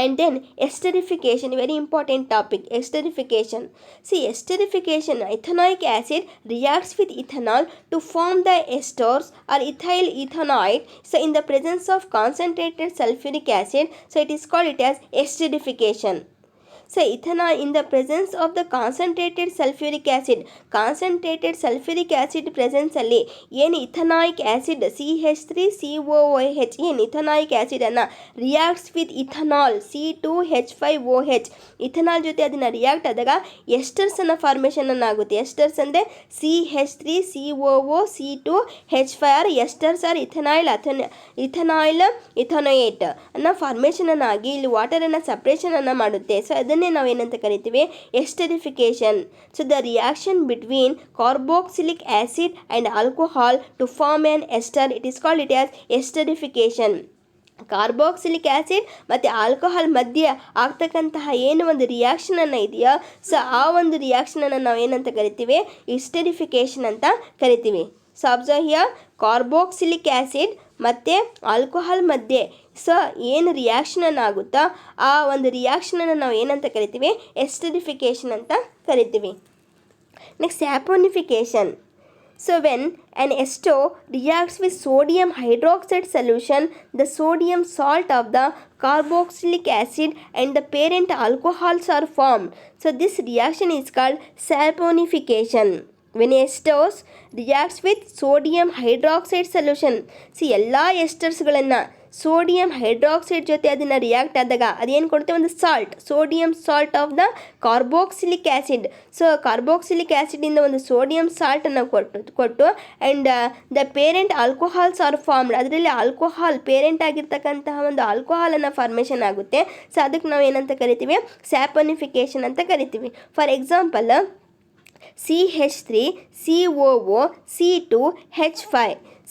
And then esterification, very important topic, esterification. See, esterification, ethanoic acid reacts with ethanol to form the esters or ethyl ethanoate. So in the presence of concentrated sulfuric acid, so it is called it as esterification. So ethanol in the presence of the concentrated sulfuric acid presence ಅಲ್ಲಿ ಏನು ಇಥನಾಯಿಕ್ acid CH3COOH ಏನು ethanoic ಆ್ಯಸಿಡನ್ನು reacts with ethanol C2H5OH, ethanol ಜೊತೆ ಅದನ್ನು react ಆದಾಗ ಎಸ್ಟರ್ಸನ್ನು formation ಆಗುತ್ತೆ. Esters ಅಂದರೆ CH3COOC2H5 esters R ಇಥನಾಯ್ಲ್ ಅನ್ನೋ ಫಾರ್ಮೇಷನ್ ಆಗಿ ಇಲ್ಲಿ ವಾಟರನ್ನು ಸಪ್ರೇಷನನ್ನು ಮಾಡುತ್ತೆ. ಸೊ ಅದನ್ನೇ ನಾವು ಏನಂತ ಕರಿತೀವಿ, esterification. So the reaction between carboxylic acid and alcohol to form an ester, it is called it as esterification. Carboxylic acid ಮತ್ತು ಆಲ್ಕೋಹಾಲ್ ಮಧ್ಯೆ ಆಗ್ತಕ್ಕಂತಹ ಏನು ಒಂದು ರಿಯಾಕ್ಷನನ್ನು ಇದೆಯೋ, ಸೊ ಆ ಒಂದು ರಿಯಾಕ್ಷನನ್ನು ನಾವು ಏನಂತ ಕರಿತೀವಿ, ಎಸ್ಟರಿಫಿಕೇಶನ್ ಅಂತ ಕರಿತೀವಿ. So observe here, carboxylic acid ಮತ್ತು ಆಲ್ಕೋಹಾಲ್ ಮಧ್ಯೆ ಸೊ ಏನು ರಿಯಾಕ್ಷನನ್ನು ಆಗುತ್ತೋ ಆ ಒಂದು ರಿಯಾಕ್ಷನನ್ನು ನಾವು ಏನಂತ ಕರಿತೀವಿ, ಎಸ್ಟರಿಫಿಕೇಶನ್ ಅಂತ ಕರಿತೀವಿ. Next ಸ್ಯಾಪೋನಿಫಿಕೇಶನ್. So when an ester reacts with sodium hydroxide solution, the sodium salt of the carboxylic acid and the parent alcohols are formed. So this reaction is called saponification. When esters reacts with sodium hydroxide solution, see ಎಲ್ಲ ಎಸ್ಟರ್ಸ್ಗಳನ್ನು sodium hydroxide ಜೊತೆ ಅದನ್ನು react ಆದಾಗ ಅದೇನು ಕೊಡುತ್ತೆ, ಒಂದು salt, sodium salt of the carboxylic acid. So carboxylic ಆ್ಯಸಿಡಿಂದ ಒಂದು sodium ಸಾಲ್ಟನ್ನು ಕೊಟ್ಟು and the parent alcohols are formed, ಅದರಲ್ಲಿ ಆಲ್ಕೋಹಾಲ್ ಪೇರೆಂಟ್ ಆಗಿರ್ತಕ್ಕಂತಹ ಒಂದು ಆಲ್ಕೋಹಾಲನ್ನು ಫಾರ್ಮೇಷನ್ ಆಗುತ್ತೆ. ಸೊ ಅದಕ್ಕೆ ನಾವು ಏನಂತ ಕರಿತೀವಿ, ಸ್ಯಾಪನಿಫಿಕೇಶನ್ ಅಂತ ಕರಿತೀವಿ. For example CH3COOC2H5.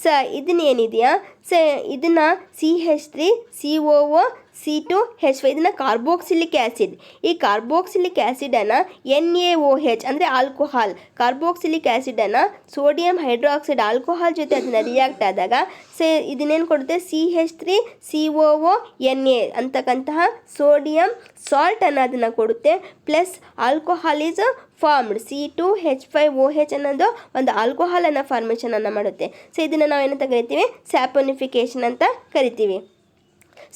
ಸೊ ಇದನ್ನೇನಿದೆಯಾ, ಸೊ ಇದನ್ನು CH3COOC2H5 ಇದನ್ನು ಕಾರ್ಬೋಕ್ಸಿಲಿಕ್ ಆ್ಯಸಿಡ್. ಈ ಕಾರ್ಬೋಕ್ಸಿಲಿಕ್ ಆ್ಯಸಿಡನ್ನು NaOH ಅಂದರೆ ಆಲ್ಕೋಹಾಲ್, ಕಾರ್ಬೋಕ್ಸಿಲಿಕ್ ಆ್ಯಸಿಡನ್ನು ಸೋಡಿಯಂ ಹೈಡ್ರಾಕ್ಸೈಡ್ ಆಲ್ಕೋಹಾಲ್ ಜೊತೆ ಅದನ್ನು ರಿಯಾಕ್ಟ್ ಆದಾಗ ಸೊ ಇದನ್ನೇನು ಕೊಡುತ್ತೆ, CH3COONA ಅಂತಕ್ಕಂತಹ ಸೋಡಿಯಂ ಸಾಲ್ಟನ್ನು ಅದನ್ನು ಕೊಡುತ್ತೆ. Plus alcohol is formed, C2H5OH ಅನ್ನೋದು ಒಂದು ಆಲ್ಕೋಹಾಲನ್ನು ಫಾರ್ಮೇಷನನ್ನು ಮಾಡುತ್ತೆ. ಸೊ ಇದನ್ನು ನಾವು ಏನಂತ ಕರಿತೀವಿ, ಸ್ಯಾಪೋನಿಫಿಕೇಶನ್ ಅಂತ ಕರಿತೀವಿ.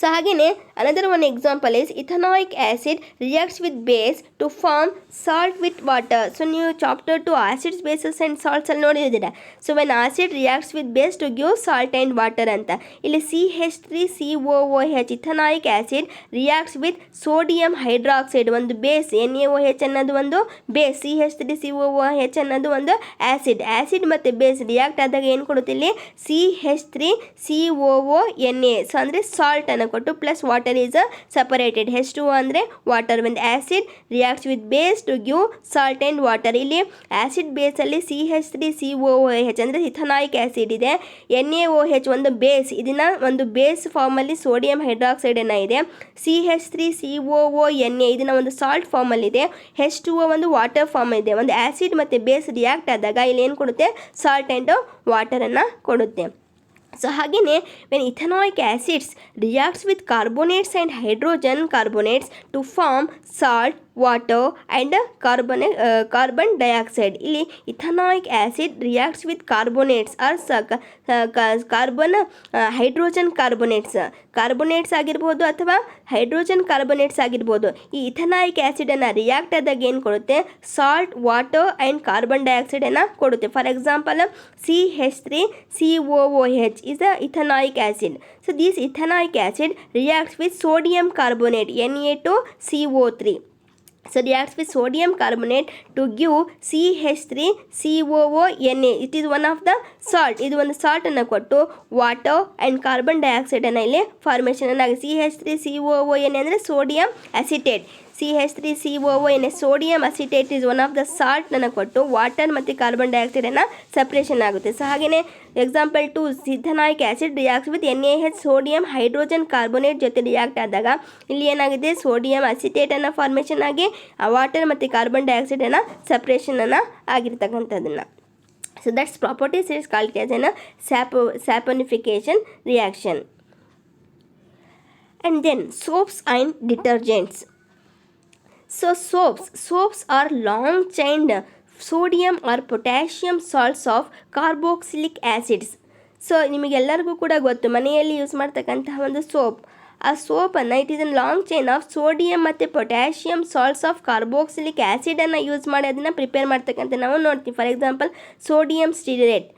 ಸೊ ಹಾಗೆಯೇ another one example is ethanoic acid reacts with base to form salt with water. So ನೀವು chapter 2 acids bases and salts ಅಲ್ಲಿ ನೋಡಿದ್ದೀರಾ. So when acid reacts with base to give salt and water ಅಂತ, ಇಲ್ಲಿ CH3COOH ethanoic acid reacts with sodium hydroxide, ಒಂದು base, NaOH ಅನ್ನೋದು ಒಂದು base, CH3COOH ಅನ್ನೋದು ಒಂದು ಆ್ಯಸಿಡ್ ಮತ್ತು ಬೇಸ್ ರಿಯಾಕ್ಟ್ ಆದಾಗ ಏನು ಕೊಡುತ್ತೆ, ಇಲ್ಲಿ CH3COONA ಸೊ ಅಂದರೆ ಸಾಲ್ಟ್ ಅನ್ನು ಕೊಟ್ಟು plus water is separated, H2O ಅಂದರೆ ವಾಟರ್. ಒಂದು acid reacts with base to give salt and water. ಇಲ್ಲಿ ಆ್ಯಸಿಡ್ ಬೇಸಲ್ಲಿ CH3COOH ಅಂದರೆ ಇಥನಾಯಿಕ್ ಆ್ಯಸಿಡ್ ಇದೆ, NaOH ಒಂದು ಬೇಸ್, ಇದನ್ನು ಒಂದು ಬೇಸ್ ಫಾರ್ಮಲ್ಲಿ ಸೋಡಿಯಂ ಹೈಡ್ರಾಕ್ಸೈಡನ್ನು ಇದೆ, CH3COONA ಇದನ್ನು ಒಂದು ಸಾಲ್ಟ್ ಫಾರ್ಮಲ್ಲಿದೆ, H2O ಒಂದು ವಾಟರ್ ಫಾರ್ಮ್ ಇದೆ. ಒಂದು ಆ್ಯಸಿಡ್ ಮತ್ತು ಬೇಸ್ ರಿಯಾಕ್ಟ್ ಆದಾಗ ಇಲ್ಲಿ ಏನು ಕೊಡುತ್ತೆ, ಸಾಲ್ಟ್ ಆ್ಯಂಡ್ ವಾಟರನ್ನು ಕೊಡುತ್ತೆ. ಸೊ ಹಾಗೆಯೇ when ethanoic acids reacts with carbonates and hydrogen carbonates to form salt, water and carbon dioxide. ಇಲ್ಲಿ ethanoic acid reacts with carbonates or hydrogen carbonates ಆಗಿರ್ಬೋದು ಅಥವಾ ಹೈಡ್ರೋಜನ್ ಕಾರ್ಬೋನೇಟ್ಸ್ ಆಗಿರ್ಬೋದು. ಈ ಇಥನಾಯಿಕ್ ಆ್ಯಸಿಡನ್ನು ರಿಯಾಕ್ಟ್ ಆದಾಗ ಏನು ಕೊಡುತ್ತೆ, ಸಾಲ್ಟ್, ವಾಟರ್ ಆ್ಯಂಡ್ ಕಾರ್ಬನ್ ಡೈಆಕ್ಸೈಡನ್ನು ಕೊಡುತ್ತೆ. For example CH3COOH is a ethanoic acid. So this ethanoic acid reacts with sodium carbonate Na2CO3. So reacts with sodium carbonate to give CH3COONA. It is one of the salt. ಇದು ಒಂದು ಸಾಲ್ಟನ್ನು ಕೊಟ್ಟು water and carbon ಡೈಆಕ್ಸೈಡನ್ನು ಇಲ್ಲಿ formation ಆಗಿ CH3COONA ಅಂದರೆ sodium acetate. CH3COONA sodium acetate is one of the ಸಾಲ್ಟನ್ನು ಕೊಟ್ಟು water ಮತ್ತು carbon ಡೈಆಕ್ಸೈಡನ್ನು ಸಪ್ರೇಷನ್ ಆಗುತ್ತೆ. ಸೊ ಹಾಗೆಯೇ example 2 ethanoic acid reacts with NaH sodium hydrogen carbonate ಜೊತೆ ರಿಯಾಕ್ಟ್ ಆದಾಗ ಇಲ್ಲಿ ಏನಾಗಿದೆ, ಸೋಡಿಯಂ ಅಸಿಟೇಟನ್ನು ಫಾರ್ಮೇಷನ್ ಆಗಿ ವಾಟರ್ ಮತ್ತು ಕಾರ್ಬನ್ ಡೈಆಕ್ಸೈಡನ್ನು ಸಪ್ರೇಷನನ್ನು ಆಗಿರ್ತಕ್ಕಂಥದ್ದನ್ನು. So that's properties is called as an saponification reaction. And then soaps and detergents. So soaps are long chained sodium or potassium salts of carboxylic acids. So ನಿಮಗೆಲ್ಲರಿಗೂ ಕೂಡ ಗೊತ್ತು, ಮನೆಯಲ್ಲಿ ಯೂಸ್ ಮಾಡ್ತಕ್ಕಂತಹ ಒಂದು ಸೋಪ್, ಆ ಸೋಪನ್ನು it is a long chain of sodium ಮತ್ತು potassium salts of carboxylic ಆ್ಯಸಿಡನ್ನು ಯೂಸ್ ಮಾಡಿ ಅದನ್ನು ಪ್ರಿಪೇರ್ ಮಾಡ್ತಕ್ಕಂಥ ನಾವು ನೋಡ್ತೀವಿ. For example sodium stearate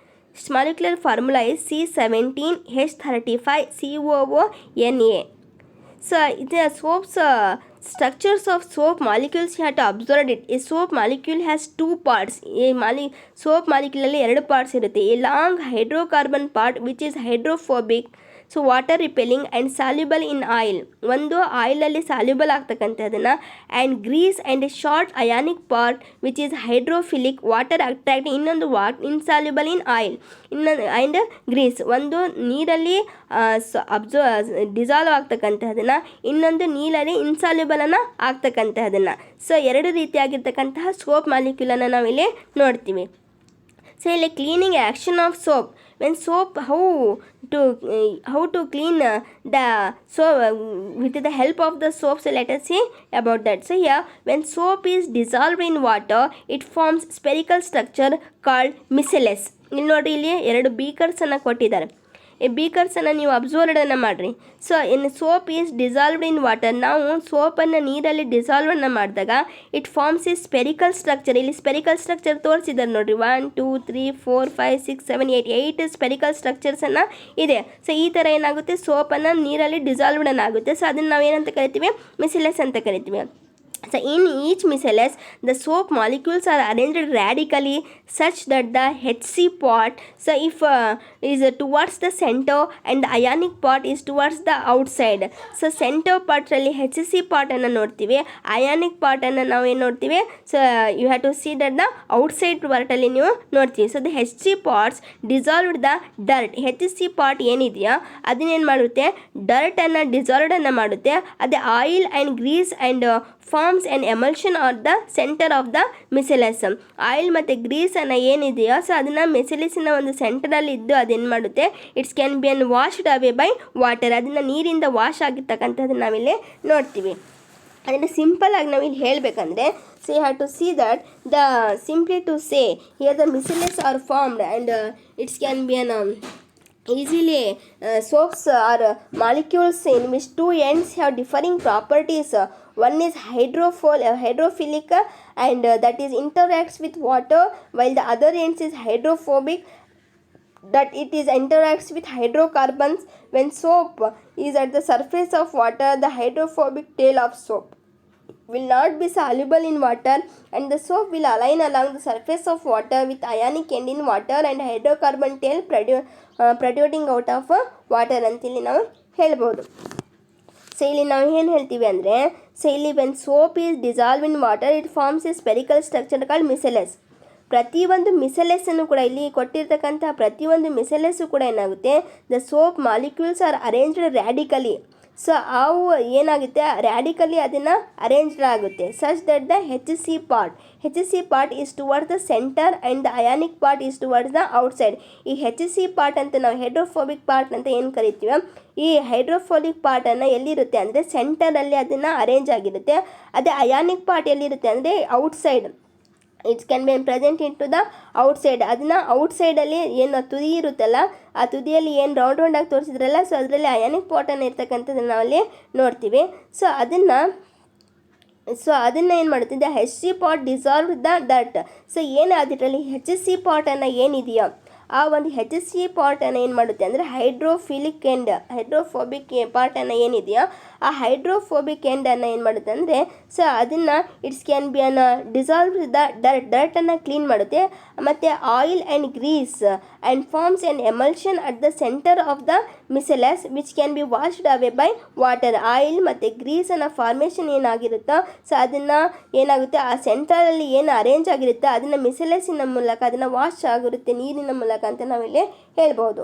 molecular formula is C17H35COONA. So the soaps structures of soap molecules you have to observe it. A soap molecule has two parts. Soap molecule ಅಲ್ಲಿ 2 parts ಇರುತ್ತೆ. A long hydrocarbon part which is hydrophobic, so water repelling and soluble in oil, ಒಂದು ಆಯಿಲಲ್ಲಿ soluble ಆಗ್ತಕ್ಕಂಥದ್ದನ್ನು, and grease and a short ionic part which is hydrophilic water attract, ಇನ್ನೊಂದು insoluble in oil, ಇನ್ನೊಂದು and grease, ಒಂದು ನೀರಲ್ಲಿ dissolve ಆಗ್ತಕ್ಕಂತಹದನ್ನು, ಇನ್ನೊಂದು ನೀರಲ್ಲಿ ಇನ್ಸಾಲ್ಯುಬಲನ್ನು ಆಗ್ತಕ್ಕಂತಹದನ್ನು. So 2 ರೀತಿಯಾಗಿರ್ತಕ್ಕಂತಹ soap ಮಾಲಿಕ್ಯೂಲನ್ನು ನಾವಿಲ್ಲಿ ನೋಡ್ತೀವಿ. ಸೊ ಇಲ್ಲಿ cleaning action of soap. when soap how to clean the soap with the help of the soap. So let us see about that. So here, when soap is dissolved in water, it forms spherical structure called ಮಿಸೆಲೆಸ್. ಇಲ್ಲಿ ನೋಡಿರಿ, ಇಲ್ಲಿ 2 ಬೀಕರ್ಸನ್ನು ಕೊಟ್ಟಿದ್ದಾರೆ. ಈ ಬೀಕರ್ಸನ್ನು ನೀವು ಅಬ್ಸರ್ವ್ಡನ್ನು ಮಾಡಿರಿ. So in soap is dissolved in water, ನಾವು ಸೋಪನ್ನು ನೀರಲ್ಲಿ ಡಿಸಾಲ್ವನ್ನು ಮಾಡಿದಾಗ ಇಟ್ ಫಾರ್ಮ್ಸ್ ಈ ಸ್ಪೆರಿಕಲ್ ಸ್ಟ್ರಕ್ಚರ್. ಇಲ್ಲಿ ಸ್ಪೆರಿಕಲ್ ಸ್ಟ್ರಕ್ಚರ್ ತೋರಿಸಿದ್ದಾರೆ ನೋಡಿರಿ, 1 2 3 4 5 6 7 8 ಸ್ಪೆರಿಕಲ್ ಸ್ಟ್ರಕ್ಚರ್ಸನ್ನು ಇದೆ. ಸೊ ಈ ಥರ ಏನಾಗುತ್ತೆ, ಸೋಪನ್ನು ನೀರಲ್ಲಿ ಡಿಸಾಲ್ವ್ಡನ್ನು ಆಗುತ್ತೆ. ಸೊ ಅದನ್ನು ನಾವು ಏನಂತ ಕರಿತೀವಿ, ಮಿಸೆಲೆಸ್ ಅಂತ ಕರಿತೀವಿ. So in each micelles, the soap molecules are arranged radically such that the HC part, so if is towards the center and the ionic part is towards the outside. So center part ಅಲ್ಲಿ HC part ಅನ್ನು ನೋಡ್ತೀವಿ, ionic part ಅನ್ನು ನಾವು ಏನು ನೋಡ್ತೀವಿ, so you have to see that the outside part ಅಲ್ಲಿ ನೀವು ನೋಡ್ತೀವಿ. So the HC parts dissolved the dirt. HC part ಏನಿದೆಯಾ ಅದನ್ನೇನು ಮಾಡುತ್ತೆ, ಡರ್ಟ್ ಅನ್ನು ಡಿಸಾಲ್ವ್ಡ್ ಅನ್ನು ಮಾಡುತ್ತೆ. ಅದೇ oil and grease and forms and emulsion are the centre of the micelles. Oil ಮತ್ತು ಗ್ರೀಸನ್ನು ಏನಿದೆಯೋ ಸೊ ಅದನ್ನು ಮಿಸೆಲೆಸ್ಸಿನ ಒಂದು ಸೆಂಟರಲ್ಲಿ ಇದ್ದು ಅದೇನು ಮಾಡುತ್ತೆ, it's can be an washed away by water, ಅದನ್ನು ನೀರಿಂದ ವಾಶ್ ಆಗಿರ್ತಕ್ಕಂಥದ್ದನ್ನು ನಾವಿಲ್ಲಿ ನೋಡ್ತೀವಿ. ಅದನ್ನು ಸಿಂಪಲ್ಲಾಗಿ ನಾವಿಲ್ಲಿ ಹೇಳಬೇಕಂದ್ರೆ, so you have to see that the simply to say here the micelles are formed and it's can be an easily soaps are molecules in which 2 ends have differing properties. One is hydrophilic and that is interacts with water, while the other ends is hydrophobic, that it is interacts with hydrocarbons. When soap is at the surface of water, the hydrophobic tail of soap will not be soluble in water and the soap will align along the surface of water with ionic end in water and hydrocarbon tail protruding out of water ಅಂತೇಳಿ ನಾವು ಹೇಳ್ಬೋದು. So ಇಲ್ಲಿ ನಾವು ಏನು ಹೇಳ್ತೀವಿ ಅಂದರೆ, so ಇಲ್ಲಿ when soap is dissolve in water it forms a spherical structure called micelles. ಪ್ರತಿಯೊಂದು ಮಿಸೆಲೆಸ್ಸನ್ನು ಕೂಡ ಇಲ್ಲಿ ಕೊಟ್ಟಿರ್ತಕ್ಕಂಥ ಪ್ರತಿಯೊಂದು ಮಿಸೆಲೆಸ್ಸು ಕೂಡ ಏನಾಗುತ್ತೆ, the soap molecules are arranged radically. So ಅವು ಏನಾಗುತ್ತೆ, ರ್ಯಾಡಿಕಲಿ ಅದನ್ನು ಅರೇಂಜ್ಡ್ ಆಗುತ್ತೆ such that the HC part is towards the centre and the ionic part is towards the outside. ಈ HC ಪಾರ್ಟ್ ಅಂತ ನಾವು ಹೈಡ್ರೋಫೋಬಿಕ್ ಪಾರ್ಟ್ ಅಂತ ಏನು ಕರಿತೀವಿ, ಈ ಹೈಡ್ರೋಫೋಬಿಕ್ ಪಾರ್ಟನ್ನು ಎಲ್ಲಿರುತ್ತೆ ಅಂದರೆ ಸೆಂಟರಲ್ಲಿ ಅದನ್ನು ಅರೇಂಜ್ ಆಗಿರುತ್ತೆ. ಅದೇ ಅಯಾನಿಕ್ ಪಾರ್ಟ್ ಎಲ್ಲಿರುತ್ತೆ ಅಂದರೆ outside, its can be present in to the outside. ಅದನ್ನು ಔಟ್ಸೈಡಲ್ಲಿ ಏನು ತುದಿ ಇರುತ್ತಲ್ಲ, ಆ ತುದಿಯಲ್ಲಿ ಏನು ರೌಂಡಾಗಿ ತೋರಿಸಿದ್ರಲ್ಲ, ಸೊ ಅದರಲ್ಲಿ ಅಯಾನಿಕ್ ಪಾಟನ್ನು ಇರ್ತಕ್ಕಂಥದ್ದನ್ನು ನಾವಲ್ಲಿ ನೋಡ್ತೀವಿ. ಸೊ ಅದನ್ನು ಏನು ಮಾಡುತ್ತಿದ್ದೆ, HC pot dissolve the dirt. So ಏನು ಅದರಲ್ಲಿ HC ಪಾಟನ್ನು ಏನಿದೆಯೋ ಆ ಒಂದು HC ಪಾರ್ಟನ್ನು ಏನು ಮಾಡುತ್ತೆ ಅಂದರೆ ಹೈಡ್ರೋಫಿಲಿಕ್ ಆ್ಯಂಡ್ ಹೈಡ್ರೋಫೋಬಿಕ್ ಪಾರ್ಟನ್ನು ಏನಿದೆಯೋ ಆ ಹೈಡ್ರೋಫೋಬಿಕ್ ಎಂಡನ್ನು ಏನು ಮಾಡುತ್ತೆ ಅಂದರೆ ಸೊ ಅದನ್ನು it's can be an dissolve the ಡರ್ಟನ್ನು ಕ್ಲೀನ್ ಮಾಡುತ್ತೆ ಮತ್ತು oil and grease and forms and emulsion at the centre of the micelles which can be washed away by water. Oil ಮತ್ತು ಗ್ರೀಸನ್ನು ಫಾರ್ಮೇಷನ್ ಏನಾಗಿರುತ್ತೋ ಸೊ ಅದನ್ನು ಏನಾಗುತ್ತೆ ಆ ಸೆಂಟ್ರಲ್ಲಿ ಏನು ಅರೇಂಜ್ ಆಗಿರುತ್ತೆ ಅದನ್ನು ಮಿಸೆಲಸ್ಸಿನ ಮೂಲಕ ಅದನ್ನು ವಾಶ್ ಆಗಿರುತ್ತೆ ನೀರಿನ ಮೂಲಕ ಅಂತ ನಾವಿಲ್ಲಿ ಹೇಳ್ಬೋದು.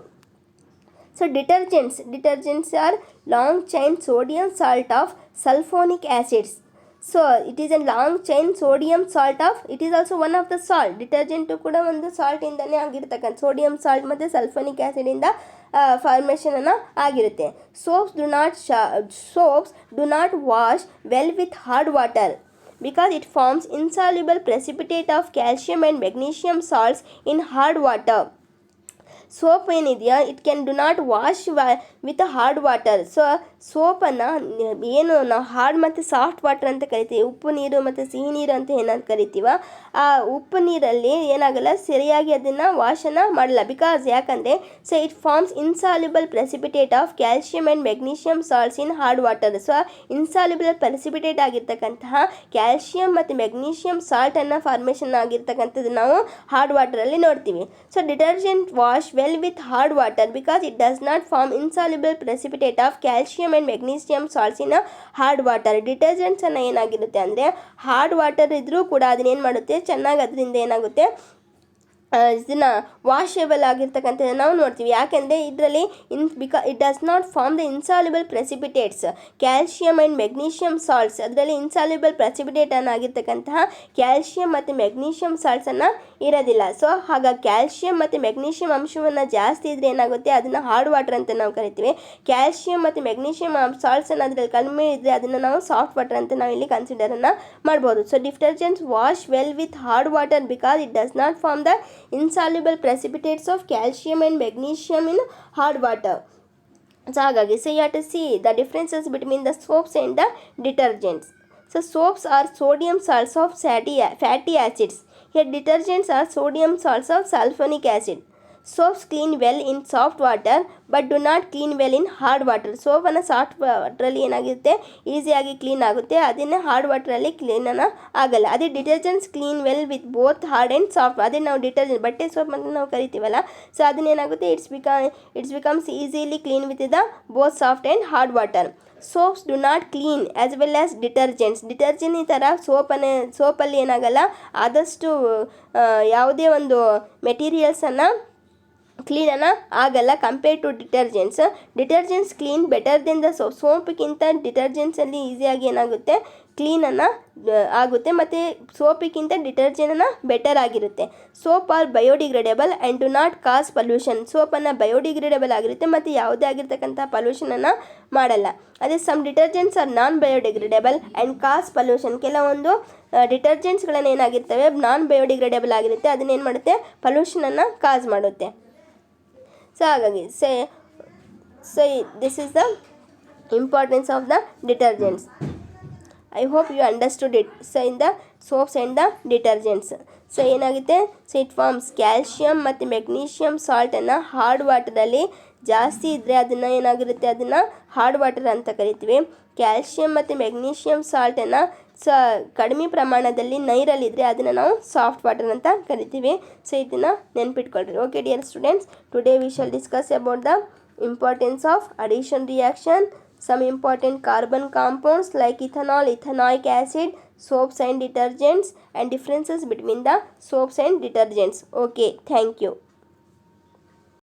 So detergents are long chain sodium salt of sulphonic acids. So it is A long chain sodium salt of it is also one of the salt. Detergent ಕೂಡ ಒಂದು ಸಾಲ್ಟಿಂದನೇ ಆಗಿರ್ತಕ್ಕಂಥ ಸೋಡಿಯಂ ಸಾಲ್ಟ್ ಮತ್ತು ಸಲ್ಫೋನಿಕ್ ಆ್ಯಸಿಡಿಂದ ಫಾರ್ಮೇಷನನ್ನು ಆಗಿರುತ್ತೆ. Soaps do not wash well with hard water because it forms insoluble precipitate of calcium and magnesium salts in hard water. Soap ಏನಿದೆಯಾ it can do not wash with hard water. So ಸೋಪನ್ನು ಏನು ನಾವು hard ಮತ್ತು soft water ಅಂತ ಕರಿತೀವಿ, ಉಪ್ಪು ನೀರು ಮತ್ತು ಸಿಹಿ ನೀರು ಅಂತ ಏನಾದ್ರು ಕರಿತೀವ, ಆ ಉಪ್ಪು ನೀರಲ್ಲಿ ಏನಾಗಲ್ಲ ಸರಿಯಾಗಿ ಅದನ್ನು ವಾಶನ್ನು ಮಾಡಲ್ಲ. ಬಿಕಾಸ್ ಯಾಕಂದರೆ so it forms insoluble precipitate of calcium and magnesium salts in hard water. So insoluble precipitate ಆಗಿರ್ತಕ್ಕಂತಹ ಕ್ಯಾಲ್ಶಿಯಮ್ ಮತ್ತು ಮೆಗ್ನೀಷಿಯಮ್ ಸಾಲ್ಟನ್ನು ಫಾರ್ಮೇಷನ್ ಆಗಿರ್ತಕ್ಕಂಥದ್ದು ನಾವು ಹಾರ್ಡ್ ವಾಟರಲ್ಲಿ ನೋಡ್ತೀವಿ. So detergent wash well with hard water because it does not form insoluble precipitate of calcium and magnesium salts in a hard water. Detergents ಅನ್ನು ಏನಾಗಿರುತ್ತೆ ಅಂದರೆ ಹಾರ್ಡ್ ವಾಟರ್ ಇದ್ದರೂ ಕೂಡ ಅದನ್ನೇನು ಮಾಡುತ್ತೆ ಚೆನ್ನಾಗಿ ಅದರಿಂದ ಏನಾಗುತ್ತೆ ಇದನ್ನು ವಾಷೇಬಲ್ ಆಗಿರ್ತಕ್ಕಂಥದ್ದು ನಾವು ನೋಡ್ತೀವಿ. ಯಾಕೆಂದರೆ ಇದರಲ್ಲಿ it does not form the insoluble precipitates calcium and magnesium salts. ಅದರಲ್ಲಿ ಇನ್ಸಾಲ್ಯುಬಲ್ ಪ್ರೆಸಿಪಿಟೇಟ್ ಆಗಿರ್ತಕ್ಕಂತಹ ಕ್ಯಾಲ್ಶಿಯಮ್ ಮತ್ತು ಮೆಗ್ನೀಷಿಯಮ್ ಸಾಲ್ಟ್ಸನ್ನು ಇರೋದಿಲ್ಲ. ಸೊ ಹಾಗಾಗಿ ಕ್ಯಾಲ್ಶಿಯಮ್ ಮತ್ತು ಮೆಗ್ನೀಷಿಯಮ್ ಅಂಶವನ್ನು ಜಾಸ್ತಿ ಇದ್ದರೆ ಏನಾಗುತ್ತೆ ಅದನ್ನು ಹಾರ್ಡ್ ವಾಟರ್ ಅಂತ ನಾವು ಕರಿತೀವಿ. ಕ್ಯಾಲ್ಶಿಯಮ್ ಮತ್ತು ಮೆಗ್ನೀಷಿಯಮ್ ಸಾಲ್ಟ್ಸನ್ನು ಅದರಲ್ಲಿ ಕಡಿಮೆ ಇದ್ದರೆ ಅದನ್ನು ನಾವು ಸಾಫ್ಟ್ ವಾಟರ್ ಅಂತ ನಾವು ಇಲ್ಲಿ ಕನ್ಸಿಡರನ್ನು ಮಾಡ್ಬೋದು. So detergents wash well with hard water because it does not form the insoluble precipitates of calcium and magnesium in hard water. So ಹಾಗಾಗಿ so you have to see the differences between the soaps and the detergents. So soaps are sodium salts of fatty acids. Here detergents are sodium salts of sulfonic acid. Soaps clean well in soft water but do not clean well in hard water. ಸೋಪನ್ನು soft ವಾಟ್ರಲ್ಲಿ ಏನಾಗುತ್ತೆ ಈಸಿಯಾಗಿ clean ಆಗುತ್ತೆ, ಅದನ್ನು hard ವಾಟ್ರಲ್ಲಿ ಕ್ಲೀನನ್ನು ಆಗಲ್ಲ. ಅದೇ detergents clean well with both hard and soft. ಅದೇ ನಾವು ಡಿಟರ್ಜೆಂಟ್ ಬಟ್ಟೆ ಸೋಪ್ ಅಂತ ನಾವು ಕರಿತೀವಲ್ಲ, ಸೊ ಅದನ್ನೇನಾಗುತ್ತೆ it's becomes easily clean with the both soft and hard water. Soaps do not clean as well as detergents. Detergent ಈ ಥರ ಸೋಪಲ್ಲಿ ಏನಾಗಲ್ಲ ಆದಷ್ಟು ಯಾವುದೇ ಒಂದು ಮೆಟೀರಿಯಲ್ಸನ್ನು ಕ್ಲೀನನ್ನು ಆಗಲ್ಲ compare to detergents clean better than the ಸೋಪಿಗಿಂತ ಡಿಟರ್ಜೆಂಟ್ಸಲ್ಲಿ ಈಸಿಯಾಗಿ ಏನಾಗುತ್ತೆ ಕ್ಲೀನನ್ನು ಆಗುತ್ತೆ ಮತ್ತು ಸೋಪಿಗಿಂತ ಡಿಟರ್ಜೆಂಟನ್ನು ಬೆಟರ್ ಆಗಿರುತ್ತೆ. Soap are biodegradable and do not cause pollution. ಸೋಪನ್ನು ಬಯೋಡಿಗ್ರೇಡೇಬಲ್ ಆಗಿರುತ್ತೆ ಮತ್ತು ಯಾವುದೇ ಆಗಿರ್ತಕ್ಕಂಥ ಪೊಲ್ಯೂಷನನ್ನು ಮಾಡಲ್ಲ. ಅದೇ some detergents are non biodegradable and cause pollution. ಕೆಲವೊಂದು ಡಿಟರ್ಜೆಂಟ್ಸ್ಗಳನ್ನ ಏನಾಗಿರ್ತವೆ ನಾನ್ ಬಯೋಡಿಗ್ರೇಡೇಬಲ್ ಆಗಿರುತ್ತೆ, ಅದನ್ನೇನು ಮಾಡುತ್ತೆ ಪೊಲ್ಯೂಷನನ್ನು ಕಾಸ್ ಮಾಡುತ್ತೆ. ಸೊ ಹಾಗಾಗಿ so this is the importance of the detergents. I hope you understood it. So in the soaps and the detergents so ಏನಾಗುತ್ತೆ so it forms calcium ಮತ್ತು magnesium ಸಾಲ್ಟನ್ನು ಹಾರ್ಡ್ ವಾಟರಲ್ಲಿ ಜಾಸ್ತಿ ಇದ್ದರೆ ಅದನ್ನು ಏನಾಗಿರುತ್ತೆ ಅದನ್ನು ಹಾರ್ಡ್ ವಾಟರ್ ಅಂತ ಕರಿತೀವಿ. ಕ್ಯಾಲ್ಶಿಯಮ್ ಮತ್ತು ಮೆಗ್ನೀಷಿಯಮ್ ಸಾಲ್ಟನ್ನು ಕಡಿಮೆ ಪ್ರಮಾಣದಲ್ಲಿ ನೀರಲ್ಲಿದ್ದರೆ ಅದನ್ನು ನಾವು ಸಾಫ್ಟ್ ವಾಟರ್ ಅಂತ ಕರಿತೀವಿ. ಸೊ ಇದನ್ನು ನೆನ್ಪಿಟ್ಕೊಳ್ರಿ. Okay dear students, today we shall discuss about the importance of addition reaction, some important carbon compounds like ethanol, ethanoic acid, soaps and detergents, and differences between the soaps and detergents. Okay, thank you.